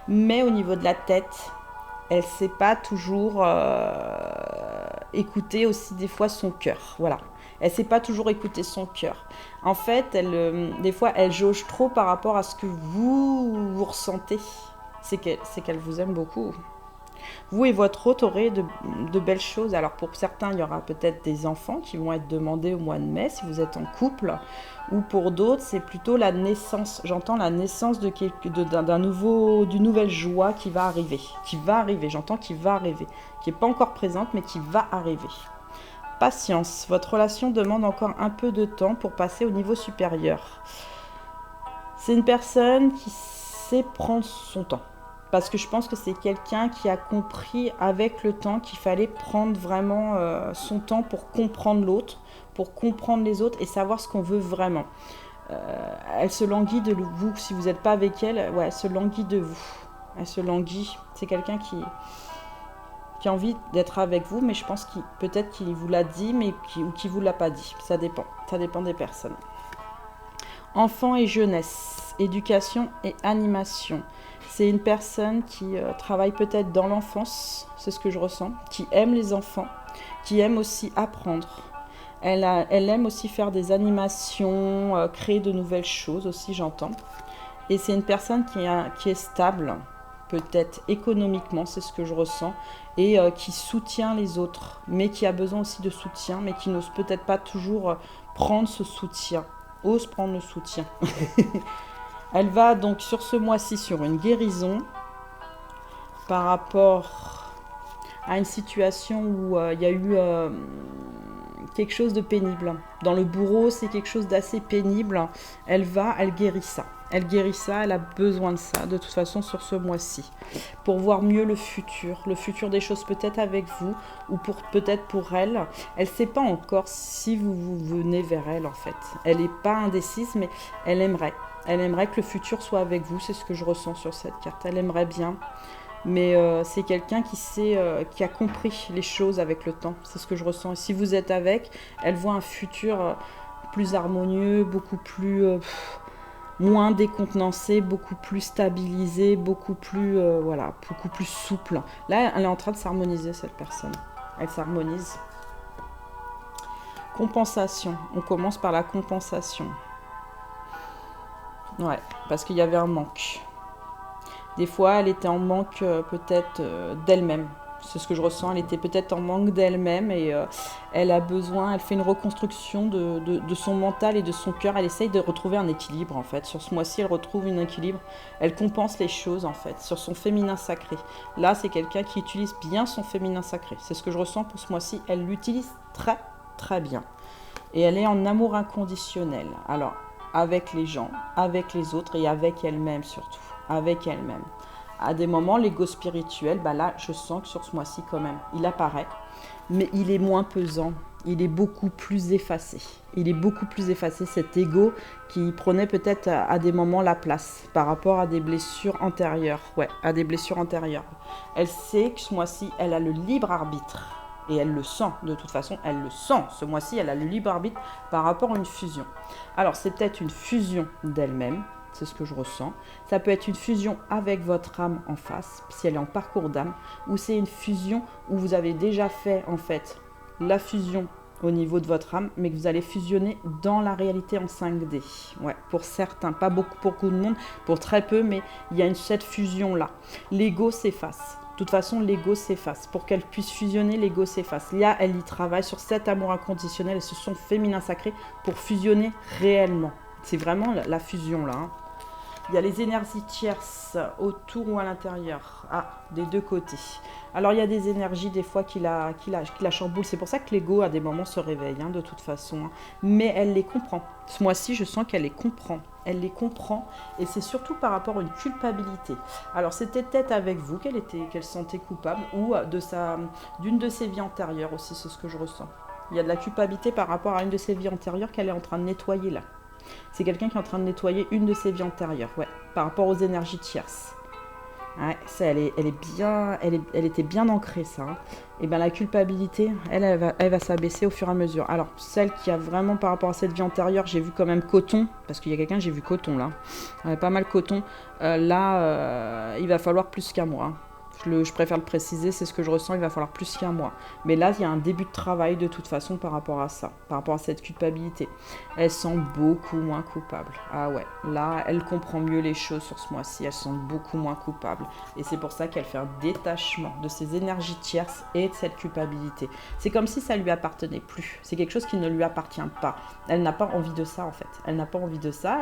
Mais au niveau de la tête, elle ne sait pas toujours écouter aussi des fois son cœur. Voilà. Elle ne sait pas toujours écouter son cœur. En fait, des fois, elle jauge trop par rapport à ce que vous ressentez. C'est qu'elle vous aime beaucoup. Vous et votre hôte aurez de belles choses. Alors pour certains, il y aura peut-être des enfants qui vont être demandés au mois de mai si vous êtes en couple. Ou pour d'autres, c'est plutôt la naissance. J'entends la naissance d'une nouvelle joie qui va arriver. J'entends qui va arriver. Qui n'est pas encore présente, mais qui va arriver. Patience. Votre relation demande encore un peu de temps pour passer au niveau supérieur. C'est une personne qui sait prendre son temps. Parce que je pense que c'est quelqu'un qui a compris avec le temps qu'il fallait prendre vraiment son temps pour comprendre l'autre, pour comprendre les autres et savoir ce qu'on veut vraiment. Elle se languit de vous. Si vous n'êtes pas avec elle, ouais, elle se languit de vous. Elle se languit. C'est quelqu'un qui a envie d'être avec vous, mais je pense peut-être qu'il vous l'a dit, mais ou qu'il ne vous l'a pas dit. Ça dépend. Ça dépend des personnes. Enfants et jeunesse, éducation et animation. C'est une personne qui travaille peut-être dans l'enfance, c'est ce que je ressens, qui aime les enfants, qui aime aussi apprendre. Elle aime aussi faire des animations, créer de nouvelles choses aussi, j'entends. Et c'est une personne qui est stable, peut-être économiquement, c'est ce que je ressens, et qui soutient les autres, mais qui a besoin aussi de soutien, mais qui n'ose peut-être pas toujours prendre ce soutien, ose prendre le soutien. Elle va donc sur ce mois-ci sur une guérison par rapport à une situation où il y a eu quelque chose de pénible. Dans le bourreau, c'est quelque chose d'assez pénible. Elle guérit ça. Elle guérit ça, elle a besoin de ça, de toute façon, sur ce mois-ci. Pour voir mieux le futur des choses peut-être avec vous, ou peut-être pour elle. Elle ne sait pas encore si vous venez vers elle, en fait. Elle n'est pas indécise, mais elle aimerait. Elle aimerait que le futur soit avec vous, c'est ce que je ressens sur cette carte. Elle aimerait bien, mais c'est quelqu'un qui a compris les choses avec le temps. C'est ce que je ressens. Et si vous êtes avec, elle voit un futur plus harmonieux, beaucoup plus... moins décontenancé, beaucoup plus stabilisé, beaucoup plus souple. Là, elle est en train de s'harmoniser, cette personne. Elle s'harmonise. Compensation. On commence par la compensation. Ouais, parce qu'il y avait un manque. Des fois, elle était en manque peut-être d'elle-même. C'est ce que je ressens. Elle était peut-être en manque d'elle-même et elle a besoin, elle fait une reconstruction de son mental et de son cœur. Elle essaye de retrouver un équilibre en fait. Sur ce mois-ci, elle retrouve un équilibre. Elle compense les choses en fait sur son féminin sacré. Là, c'est quelqu'un qui utilise bien son féminin sacré. C'est ce que je ressens pour ce mois-ci. Elle l'utilise très très bien. Et elle est en amour inconditionnel. Alors, avec les gens, avec les autres et avec elle-même surtout. Avec elle-même. À des moments, l'ego spirituel, là, je sens que sur ce mois-ci, quand même, il apparaît. Mais il est moins pesant. Il est beaucoup plus effacé. Il est beaucoup plus effacé, cet ego qui prenait peut-être à des moments la place par rapport à des blessures antérieures. Ouais, à des blessures antérieures. Elle sait que ce mois-ci, elle a le libre arbitre. Et elle le sent, de toute façon, elle le sent. Ce mois-ci, elle a le libre arbitre par rapport à une fusion. Alors, c'est peut-être une fusion d'elle-même. C'est ce que je ressens. Ça peut être une fusion avec votre âme en face, si elle est en parcours d'âme, ou c'est une fusion où vous avez déjà fait en fait la fusion au niveau de votre âme, mais que vous allez fusionner dans la réalité en 5D. Ouais, pour certains, pas beaucoup pour beaucoup de monde, pour très peu, mais il y a cette fusion-là. L'ego s'efface. De toute façon, l'ego s'efface. Pour qu'elle puisse fusionner, l'ego s'efface. Là, elle y travaille sur cet amour inconditionnel et sur son féminin sacré pour fusionner réellement. C'est vraiment la fusion là. Hein. Il y a les énergies tierces autour ou à l'intérieur. Ah, des deux côtés. Alors, il y a des énergies des fois qui la chamboulent. C'est pour ça que l'ego, à des moments, se réveille, hein, de toute façon. Hein. Mais elle les comprend. Ce mois-ci, je sens qu'elle les comprend. Elle les comprend. Et c'est surtout par rapport à une culpabilité. Alors, c'était peut-être avec vous qu'elle se sentait coupable ou d'une de ses vies antérieures aussi, c'est ce que je ressens. Il y a de la culpabilité par rapport à une de ses vies antérieures qu'elle est en train de nettoyer là. C'est quelqu'un qui est en train de nettoyer une de ses vies antérieures, ouais, par rapport aux énergies tierces. Ouais, ça, elle était bien ancrée, ça. Hein. Et bien, la culpabilité, elle va s'abaisser au fur et à mesure. Alors, celle qui a vraiment par rapport à cette vie antérieure, j'ai vu quand même coton, parce qu'il y a quelqu'un, j'ai vu coton, là. Pas mal coton. Il va falloir plus qu'un mois. Hein. Je préfère le préciser, c'est ce que je ressens, il va falloir plus qu'un mois. Mais là, il y a un début de travail de toute façon par rapport à ça, par rapport à cette culpabilité. Elle sent beaucoup moins coupable. Ah ouais, là, elle comprend mieux les choses sur ce mois-ci, elle sent beaucoup moins coupable. Et c'est pour ça qu'elle fait un détachement de ses énergies tierces et de cette culpabilité. C'est comme si ça lui appartenait plus. C'est quelque chose qui ne lui appartient pas. Elle n'a pas envie de ça en fait. Elle n'a pas envie de ça.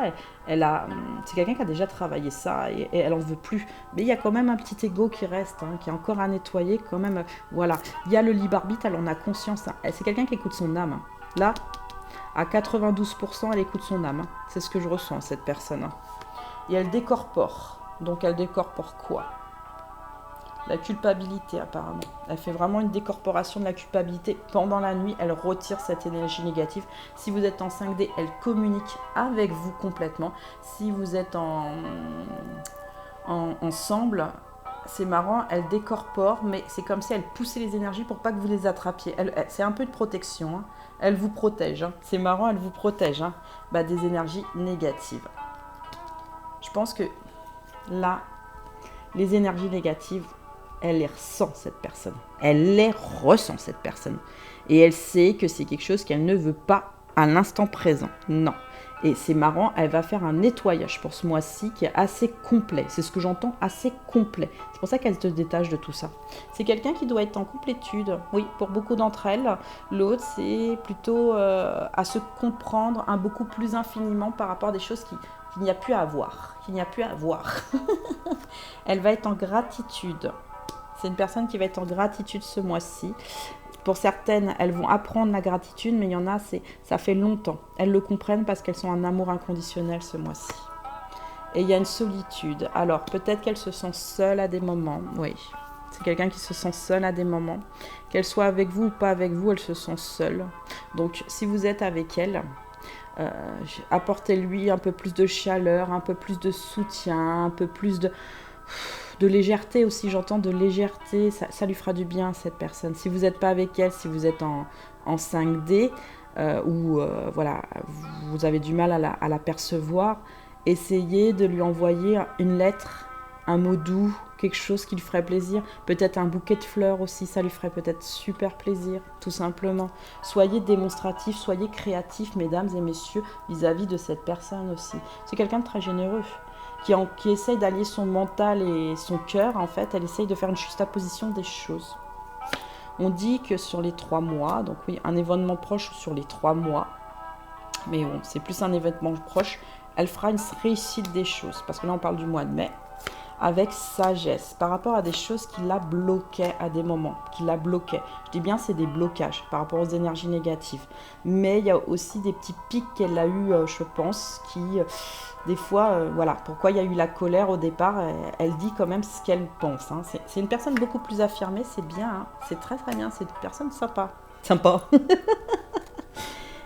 C'est quelqu'un qui a déjà travaillé ça et elle en veut plus. Mais il y a quand même un petit ego qui reste, hein, qui est encore à nettoyer quand même. Voilà, il y a le libre arbitre, elle en a conscience. Hein. C'est quelqu'un qui écoute son âme. Hein. Là, à 92%, elle écoute son âme. Hein. C'est ce que je ressens, cette personne. Hein. Et elle décorpore. Donc elle décorpore quoi? La culpabilité apparemment. Elle fait vraiment une décorporation de la culpabilité. Pendant la nuit, elle retire cette énergie négative. Si vous êtes en 5D, elle communique avec vous complètement. Si vous êtes ensemble, c'est marrant, elle décorpore, mais c'est comme si elle poussait les énergies pour pas que vous les attrapiez. C'est un peu de protection. Hein. Elle vous protège. Hein. C'est marrant, elle vous protège des énergies négatives. Je pense que là, les énergies négatives, elle les ressent, cette personne. Elle les ressent, cette personne. Et elle sait que c'est quelque chose qu'elle ne veut pas à l'instant présent. Non. Et c'est marrant, elle va faire un nettoyage pour ce mois-ci qui est assez complet. C'est ce que j'entends, assez complet. C'est pour ça qu'elle se détache de tout ça. C'est quelqu'un qui doit être en complétude. Oui, pour beaucoup d'entre elles. L'autre, c'est plutôt à se comprendre beaucoup plus infiniment par rapport à des choses qu'il n'y a plus à avoir. Qu'il n'y a plus à avoir. Elle va être en gratitude. C'est une personne qui va être en gratitude ce mois-ci. Pour certaines, elles vont apprendre la gratitude, mais il y en a, ça fait longtemps. Elles le comprennent parce qu'elles sont en amour inconditionnel ce mois-ci. Et il y a une solitude. Alors, peut-être qu'elles se sentent seules à des moments. Oui, c'est quelqu'un qui se sent seule à des moments. Qu'elle soit avec vous ou pas avec vous, elle se sent seule. Donc, si vous êtes avec elle, apportez-lui un peu plus de chaleur, un peu plus de soutien, un peu plus de légèreté aussi, j'entends de légèreté, ça lui fera du bien à cette personne. Si vous n'êtes pas avec elle, si vous êtes en 5D, voilà, vous avez du mal à la percevoir, essayez de lui envoyer une lettre, un mot doux, quelque chose qui lui ferait plaisir, peut-être un bouquet de fleurs aussi, ça lui ferait peut-être super plaisir, tout simplement. Soyez démonstratifs, soyez créatifs, mesdames et messieurs, vis-à-vis de cette personne aussi. C'est quelqu'un de très généreux. Qui essaye d'allier son mental et son cœur, en fait, elle essaye de faire une juxtaposition des choses. On dit que sur les 3 mois, donc oui, un événement proche sur les 3 mois, mais bon, c'est plus un événement proche, elle fera une réussite des choses, parce que là on parle du mois de mai, avec sagesse, par rapport à des choses qui la bloquaient à des moments, qui la bloquaient. Je dis bien c'est des blocages par rapport aux énergies négatives, mais il y a aussi des petits pics qu'elle a eu, je pense, qui... Des fois, voilà, pourquoi il y a eu la colère au départ, elle dit quand même ce qu'elle pense. Hein. C'est une personne beaucoup plus affirmée, c'est bien, hein. C'est très très bien, c'est une personne sympa. Sympa.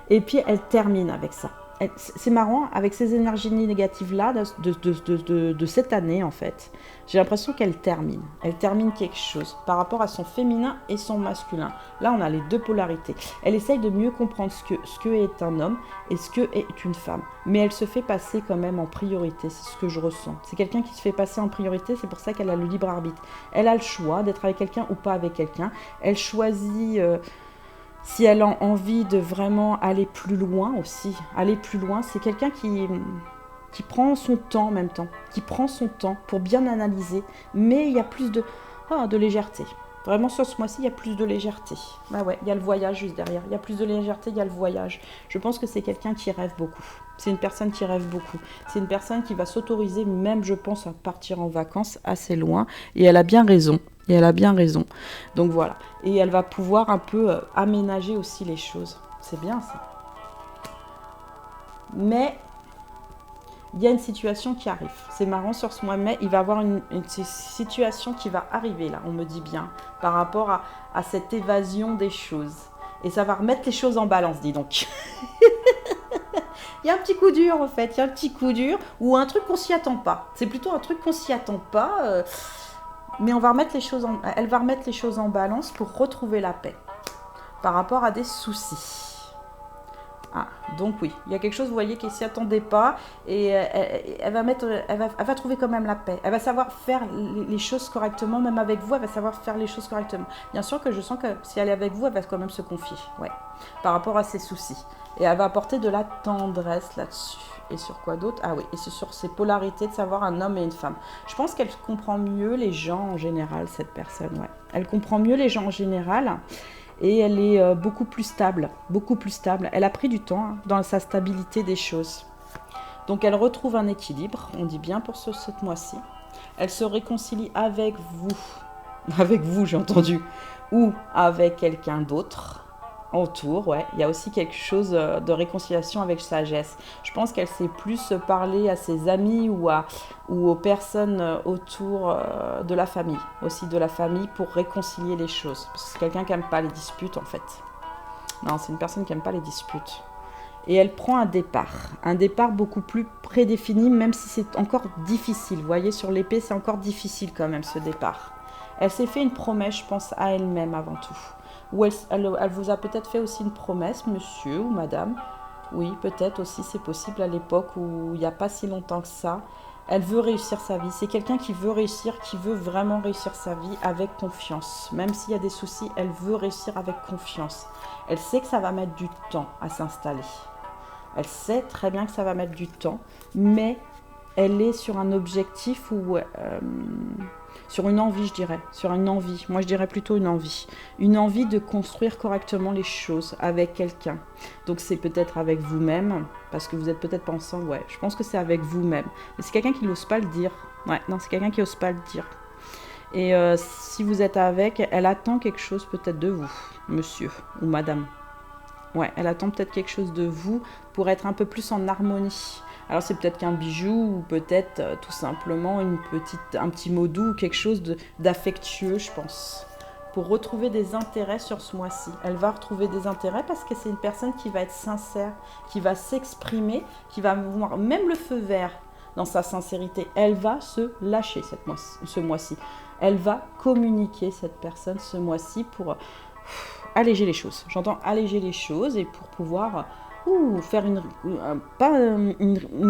Et puis elle termine avec ça. C'est marrant, avec ces énergies négatives-là, de cette année en fait, j'ai l'impression qu'elle termine. Elle termine quelque chose par rapport à son féminin et son masculin. Là, on a les deux polarités. Elle essaye de mieux comprendre ce que est un homme et ce que est une femme. Mais elle se fait passer quand même en priorité, c'est ce que je ressens. C'est quelqu'un qui se fait passer en priorité, c'est pour ça qu'elle a le libre arbitre. Elle a le choix d'être avec quelqu'un ou pas avec quelqu'un. Elle choisit... si elle a envie de vraiment aller plus loin aussi, aller plus loin, c'est quelqu'un qui prend son temps en même temps, qui prend son temps pour bien analyser, mais il y a plus de légèreté. Vraiment, sur ce mois-ci, il y a plus de légèreté. Bah ouais, il y a le voyage juste derrière. Il y a plus de légèreté, il y a le voyage. Je pense que c'est quelqu'un qui rêve beaucoup. C'est une personne qui rêve beaucoup. C'est une personne qui va s'autoriser, même, je pense, à partir en vacances assez loin. Et elle a bien raison. Et elle a bien raison. Donc voilà. Et elle va pouvoir un peu aménager aussi les choses. C'est bien ça. Mais il y a une situation qui arrive. C'est marrant, sur ce mois de mai, il va y avoir une situation qui va arriver là, on me dit bien, par rapport à cette évasion des choses. Et ça va remettre les choses en balance, dis donc. Il y a un petit coup dur en fait, il y a un petit coup dur ou un truc qu'on s'y attend pas. C'est plutôt un truc qu'on s'y attend pas, mais elle va remettre les choses en balance pour retrouver la paix par rapport à des soucis. Ah, donc oui, il y a quelque chose, vous voyez, qui s'y attendait pas et elle va trouver quand même la paix. Elle va savoir faire les choses correctement, même avec vous, elle va savoir faire les choses correctement. Bien sûr que je sens que si elle est avec vous, elle va quand même se confier, ouais, par rapport à ses soucis. Et elle va apporter de la tendresse là-dessus. Et sur quoi d'autre? Ah oui, et c'est sur ses polarités de savoir un homme et une femme. Je pense qu'elle comprend mieux les gens en général, cette personne, ouais. Elle comprend mieux les gens en général. Et elle est beaucoup plus stable, beaucoup plus stable. Elle a pris du temps dans sa stabilité des choses. Donc elle retrouve un équilibre, on dit bien pour ce mois-ci. Elle se réconcilie avec vous j'ai entendu, ou avec quelqu'un d'autre autour, ouais. Il y a aussi quelque chose de réconciliation avec sagesse. Je pense qu'elle sait plus parler à ses amis ou aux personnes autour de la famille, aussi de la famille, pour réconcilier les choses. Parce que c'est quelqu'un qui n'aime pas les disputes, en fait. Non, c'est une personne qui n'aime pas les disputes. Et elle prend un départ beaucoup plus prédéfini, même si c'est encore difficile. Vous voyez, sur l'épée, c'est encore difficile quand même, ce départ. Elle s'est fait une promesse, je pense, à elle-même avant tout. Ou elle vous a peut-être fait aussi une promesse, monsieur ou madame. Oui, peut-être aussi, c'est possible à l'époque où il n'y a pas si longtemps que ça. Elle veut réussir sa vie. C'est quelqu'un qui veut réussir, qui veut vraiment réussir sa vie avec confiance. Même s'il y a des soucis, elle veut réussir avec confiance. Elle sait que ça va mettre du temps à s'installer. Elle sait très bien que ça va mettre du temps, mais elle est sur un objectif où... sur une envie, je dirais. Sur une envie. Moi, je dirais plutôt une envie. Une envie de construire correctement les choses avec quelqu'un. Donc, c'est peut-être avec vous-même, parce que vous êtes peut-être pas ensemble. Ouais, je pense que c'est avec vous-même. Mais c'est quelqu'un qui n'ose pas le dire. Ouais, non, c'est quelqu'un qui n'ose pas le dire. Et si vous êtes avec, elle attend quelque chose peut-être de vous, monsieur ou madame. Ouais, elle attend peut-être quelque chose de vous pour être un peu plus en harmonie. Alors c'est peut-être qu'un bijou ou peut-être tout simplement un petit mot doux ou quelque chose d'affectueux, je pense. Pour retrouver des intérêts sur ce mois-ci. Elle va retrouver des intérêts parce que c'est une personne qui va être sincère, qui va s'exprimer, qui va voir même le feu vert dans sa sincérité. Elle va se lâcher ce mois-ci. Elle va communiquer, cette personne, ce mois-ci pour alléger les choses. J'entends alléger les choses et pour pouvoir... faire une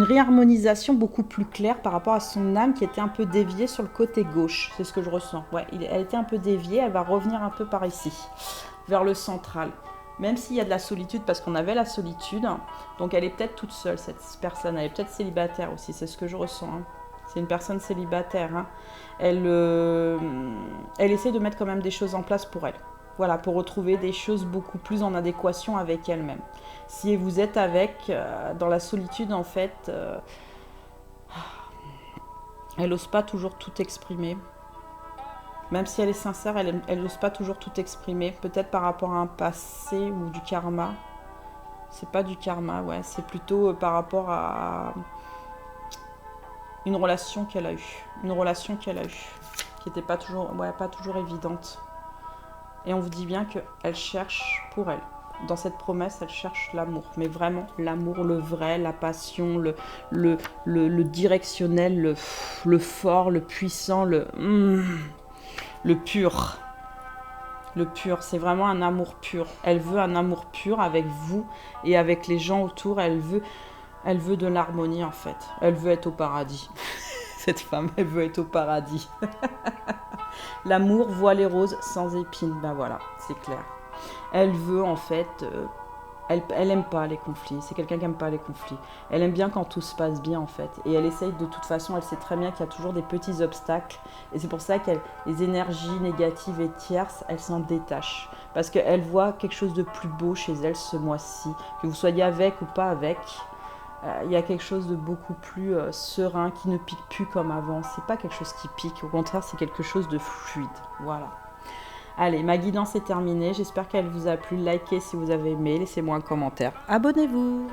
réharmonisation beaucoup plus claire par rapport à son âme qui était un peu déviée sur le côté gauche. C'est ce que je ressens. Ouais, elle était un peu déviée, elle va revenir un peu par ici, vers le central. Même s'il y a de la solitude, parce qu'on avait la solitude, donc elle est peut-être toute seule, cette personne. Elle est peut-être célibataire aussi, c'est ce que je ressens. Hein. C'est une personne célibataire. Hein. Elle essaie de mettre quand même des choses en place pour elle. Voilà, pour retrouver des choses beaucoup plus en adéquation avec elle-même. Si vous êtes dans la solitude, en fait, elle n'ose pas toujours tout exprimer. Même si elle est sincère, elle n'ose pas toujours tout exprimer. Peut-être par rapport à un passé ou du karma. C'est pas du karma, ouais. C'est plutôt par rapport à une relation qu'elle a eue. Une relation qu'elle a eue. Qui n'était pas toujours évidente. Et on vous dit bien qu'elle cherche pour elle. Dans cette promesse, elle cherche l'amour. Mais vraiment, l'amour, le vrai, la passion, le directionnel, le fort, le puissant, le pur. Le pur, c'est vraiment un amour pur. Elle veut un amour pur avec vous et avec les gens autour. Elle veut de l'harmonie, en fait. Elle veut être au paradis. Cette femme, elle veut être au paradis. L'amour voit les roses sans épines. Ben voilà, c'est clair. Elle veut en fait... elle aime pas les conflits. C'est quelqu'un qui aime pas les conflits. Elle aime bien quand tout se passe bien en fait. Et elle essaye de toute façon, elle sait très bien qu'il y a toujours des petits obstacles. Et c'est pour ça que les énergies négatives et tierces, elle s'en détache. Parce qu'elle voit quelque chose de plus beau chez elle ce mois-ci. Que vous soyez avec ou pas avec... il y a quelque chose de beaucoup plus serein, qui ne pique plus comme avant. C'est pas quelque chose qui pique, au contraire, c'est quelque chose de fluide. Voilà. Allez, ma guidance est terminée. J'espère qu'elle vous a plu. Likez si vous avez aimé, laissez-moi un commentaire. Abonnez-vous!